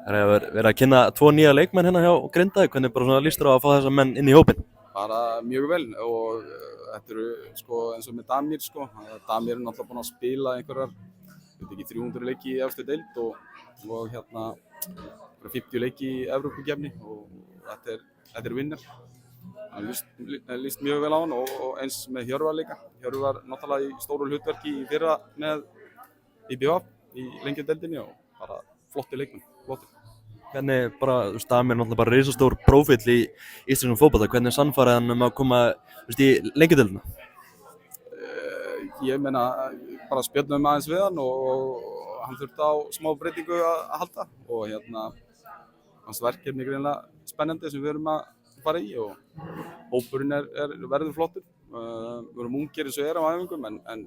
Það hefur verið að kynna 2 nýja leikmenn hérna hjá Grindavík, hvernig bara svona líst þér á að fá þessa menn inn í hópinn? Bara mjög vel og þetta eru sko eins og með Damir sko. Damir er náttúrulega búinn að spila einhverjar, ég veit ekki, 300 leiki í efstu deild og hérna 50 leiki í Evrópukeppni og þetta er vinner. Hann líst mjög vel á hann og eins með Hjörvar líka. Hjörvar náttúrulega í stóru hlutverki í fyrra með IBF í lengjudeildinni og bara flotti leikmenn, flottir. Hvernig bara, þú veist, Damir er náttúrulega bara risastór prófíll í íslenskum fótbolta, hvernig sannfærði hann að koma, þú veist, í lengjudeildina? Ég meina, bara spjöllum aðeins við hann og hann þurfti á smá breytingu að halda og hérna hans verkefni er greinilega spennandi sem við erum að fara í og hópurinn verður flottur. Við erum ungir eins og erum á æfingum en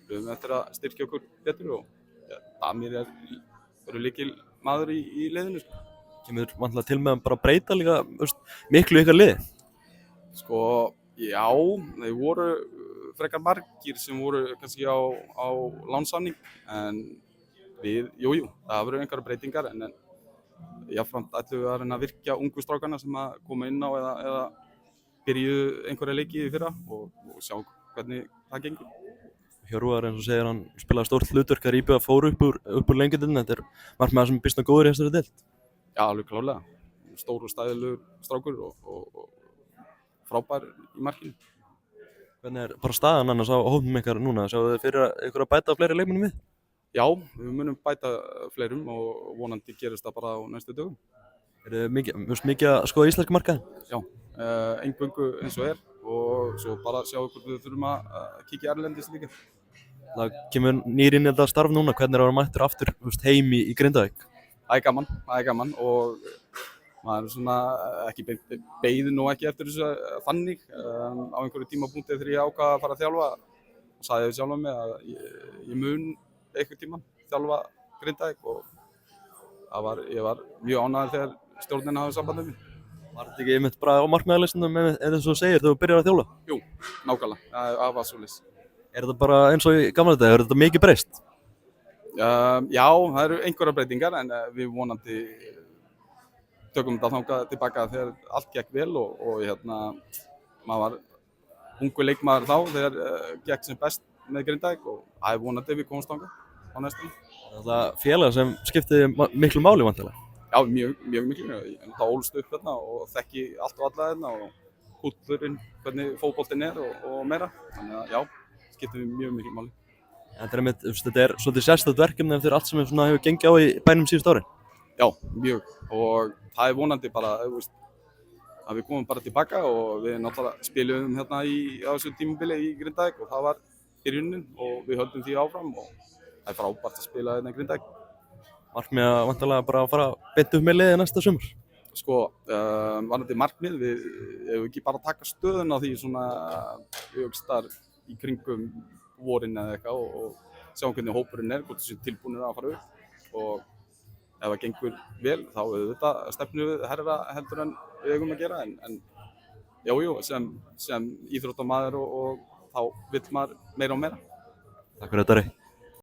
við höfum eftir að styrkja okkur betur og Damir eru lykil maður í liðinu. Kemur vantilega til með að bara breyta líka, veist, miklu ykkar liði? Sko, já, þeir voru frekar margir sem voru kannski á lánssamning en við, jú, það voru einhverjar breytingar en jafnframt ætlum við að reyna að virkja ungu strákana sem að koma inn á eða byrjuðu einhverja leiki í fyrra og sjá hvernig það gengur. Hjörvar, eins og segir, hann spilaði stórt hlutverk að IBF fór upp úr lengjudeildinni. Þetta er markmaður sem er býsna góður í þessari deild. Já, alveg klárlega. Stór og stæðilegur strákur og frábær í markinu. Hvernig er bara staðan annars á hópnum ykkar núna? Sjáu þið fyrir ykkur að bæta fleiri leikmennum við? Já, við munum bæta fleirum og vonandi gerist það bara á næstu dögum. Er þið mikið að skoða íslenska markaðinn? Já, eingöngu eins og og svo bara sjá hvort við þurfum að kíkja erlendis líka. Það kemur nýr inn í þetta starf núna, hvernig er að vera mættur aftur heim í Grindavík? Það er gaman og maður er svona ekki beið nú ekki eftir þessu þannig á einhverju tímapunkti þegar ég ákvað að fara að þjálfa og sagði við sjálfan mig að ég mun einhvern tímann þjálfa Grindavík og ég var mjög ánægður þegar stjórnin hafði samband við mig. Var þetta ekki einmitt bara á markmiðarlistanum eins og þú segir þegar þú byrjar að þjálfa? Jú, nákvæmlega, það var svoleiðis. Er þetta bara eins og í gamla daga, þetta mikið breyst? Já, það eru einhverjar breytingar en við vonandi tökum þetta þangað tilbaka þegar allt gekk vel og hérna, maður var ungu leikmaður þá þegar gekk sem best með Grindavík og það er vonandi við komumst þangað á næstunni. Það er félag sem skipti miklu máli vantilega? Já, mjög miklu. Ég ólst upp hérna og þekki allt og alla hérna og kúltúrinn, hvernig fótboltinn er og meira. Þannig að já, skiptir mjög miklu máli. Þetta er svolítið sérstakt verkefni eftir allt sem hefur gengið á í bænum síðust ári? Já, mjög. Og það er vonandi bara að við komum bara tilbaka og við náttúrulega spilum hérna á þessu tímabili í Grindavík og það var byrjunin og við höldum því áfram og það er frábært að spila hérna í Grindavík. Markmið að vantilega bara að fara beint upp með liðið næsta sumar? Sko, varðandi markmið, við hefum ekki bara að taka stöðun á því svona aukstar í kringum vorin eða eitthvað og sjá hvernig hópurinn hvort þessi tilbúnir að fara upp og ef það gengur vel þá auðvitað stefnum við hærra heldur en við eigum að gera en jú, sem íþróttamaður og þá vill maður meira og meira. Takk fyrir þetta, Rey.